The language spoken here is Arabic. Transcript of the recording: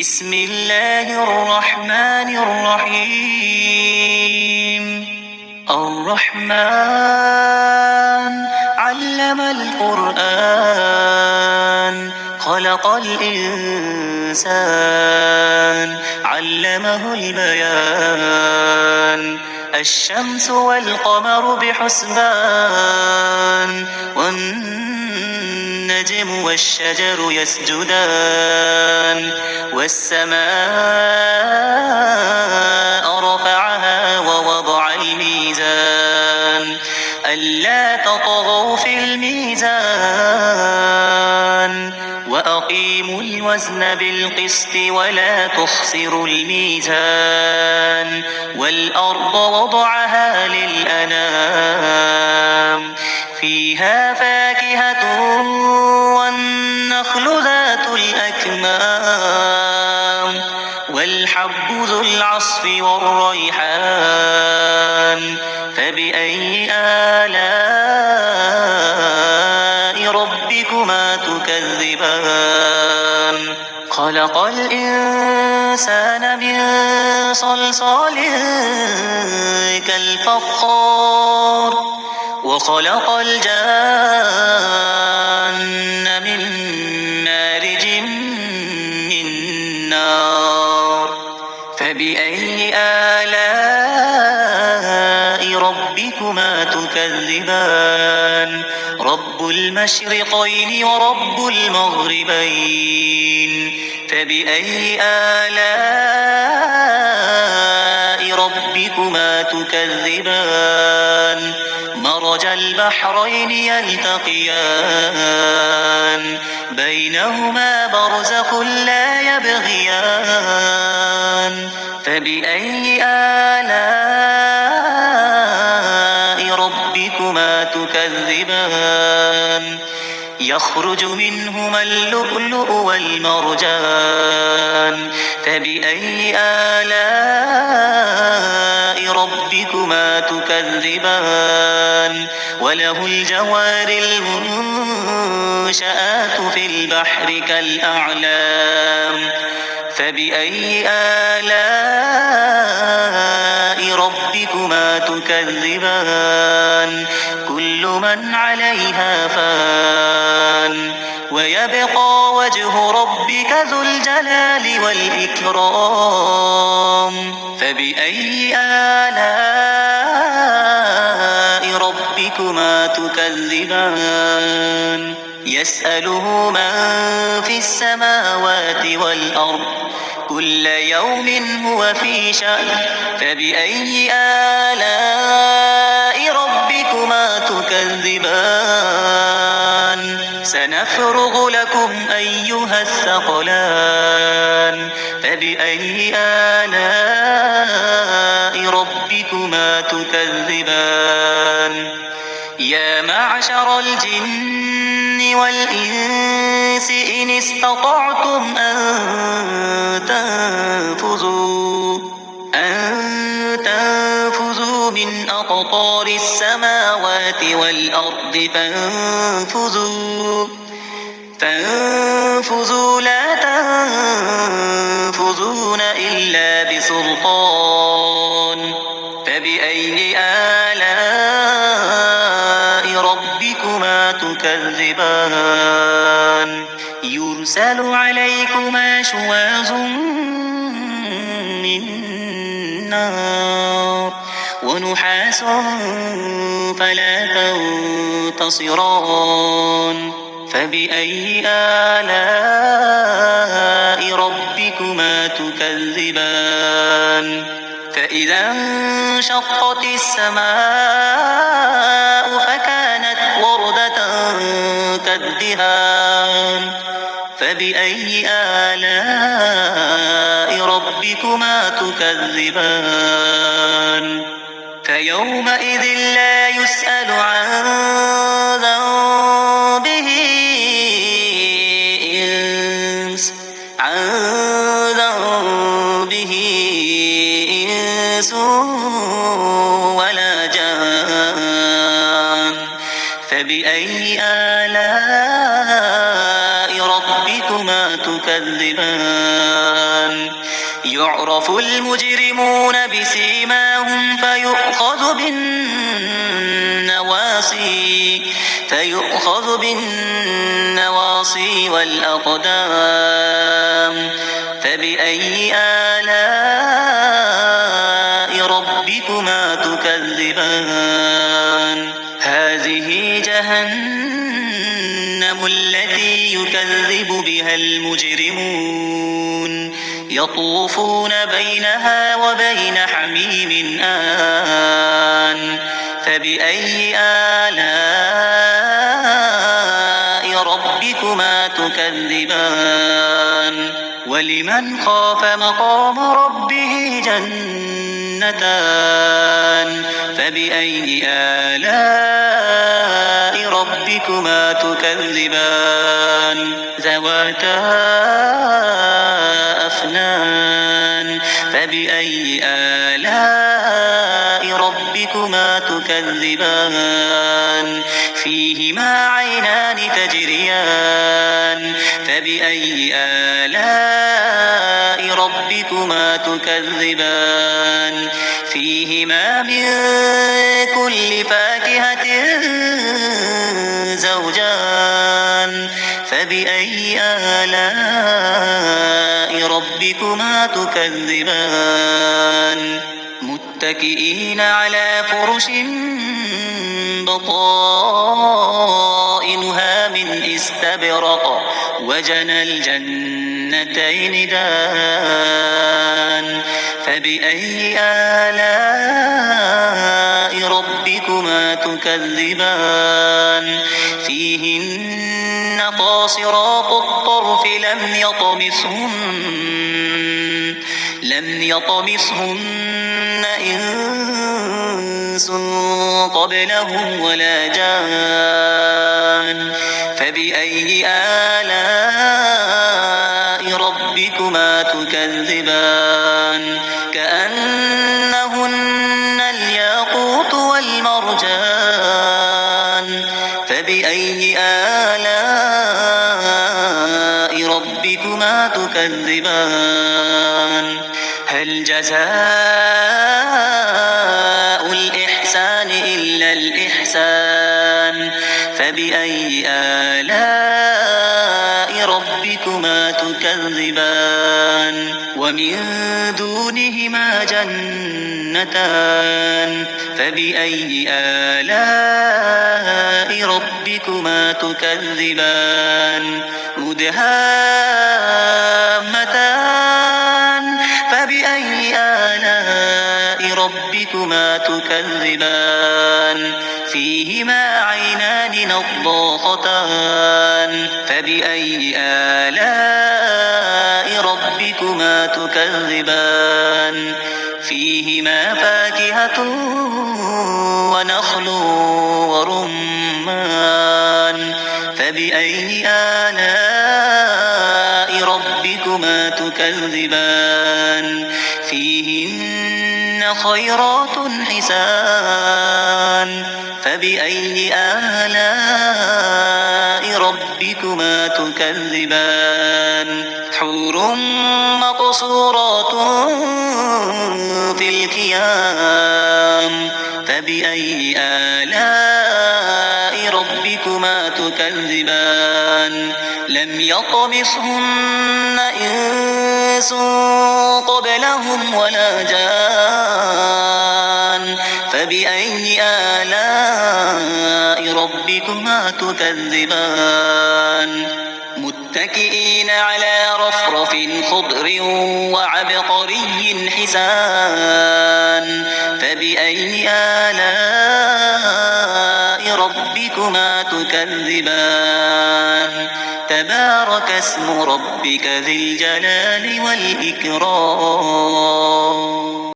بسم الله الرحمن الرحيم الرحمن علم القرآن خلق الإنسان علمه البيان الشمس والقمر بحسبان والنجم والشجر يسجدان والسماء رفعها ووضع الميزان ألا تطغوا في الميزان وأقيموا الوزن بالقسط ولا تخسروا الميزان والأرض وضعها للأنام فيها فاكهة والنخل ذات الأكمام والحب ذو العصف والريحان فبأي آلاء ربكما تكذبان خلق الإنسان من صلصال كالفخار وخلق الجان من مارج من نار فبأي آلاء ربكما تكذبان رب المشرقين ورب المغربين فبأي آلاء ربكما تكذبان مرج البحرين يلتقيان بينهما برزخ لا يبغيان فبأي آلاء ربكما تكذبان يخرج منهما اللؤلؤ والمرجان فبأي آلاء ربكما تكذبان وله الجوار المنشآت في البحر كالأعلام فبأي آلاء ربكما تكذبان كل من عليها فان ويبقى وجه ربك ذو الجلال والإكرام فبأي آلاء ربكما تكذبان يسأله من في السماوات والأرض كل يوم هو في شأن فبأي آلاء ربكما تكذبان سنفرغ لكم أيها الثقلان فبأي آلاء ربكما تكذبان يا معشر الجن والإنس إن استطعتم أن تنفذوا من أقطار السماوات والأرض فانفذوا لا تنفذون إلا بسلطان فبأي آلاء ربكما تكذبان يرسل عليكما شواظ من نار ونحاس فلا تنتصران فبأي آلاء ربكما تكذبان فإذا انشقت السماء فكانت وردة كالدهان فبأي آلاء ربكما تكذبان فيومئذ لا يسأل عن ذنبه إنس ولا جان فبأي آلاء ربكما تكذبان يعرف المجرمون بسيماهم فيؤخذ بالنواصي والأقدام فبأي آلاء ربكما تكذبان هذه جهنم التي يكذب بها المجرمون يطوفون بينها وبين حميم آن فبأي آلاء ربكما تكذبان ولمن خاف مقام ربه جنتان فبأي آلاء ربكما تكذبان ذواتا أفنان فبأي آلاء ربكما تكذبان فيهما عينان تجريان فبأي آلاء ربكما تكذبان فيهما من كل فاكهة زوجان فبأي آلاء ربكما تكذبان متكئين على فرش بطائنها من استبرق وجنى الجنتين دان فبأي آلاء ربكما تكذبان فيهن قاصرات الطرف لم يطمثهن إنس قبلهم ولا جان فبأي آلاء ربكما تكذبان كأنهن الياقوت والمرجان فبأي آلاء ربكما تكذبان هل جزاء الإحسان إلا الإحسان فبأي آلاء ربكما تكذبان ومن دونهما جنتان فبأي آلاء ربكما تكذبان مدهامتان فبأي آلاء ربكما تكذبان فيهما عينان نضاختان فبأي آلاء ربكما تكذبان فيهما فاكهة ونخل ورمان فبأي آلاء ربكما تكذبان فيهن خيرات حسان فبأي آلاء ربكما تكذبان حور مقصورات في الخيام فبأي آلاء ربكما تكذبان لم يطمثهن إنس قبلهم ولا جان فبأي آلاء ربكما تكذبان متكئين على رفرف خضر وعبقري حسان فبأي آلاء ربكما تكذبان تبارك اسم ربك ذي الجلال والإكرام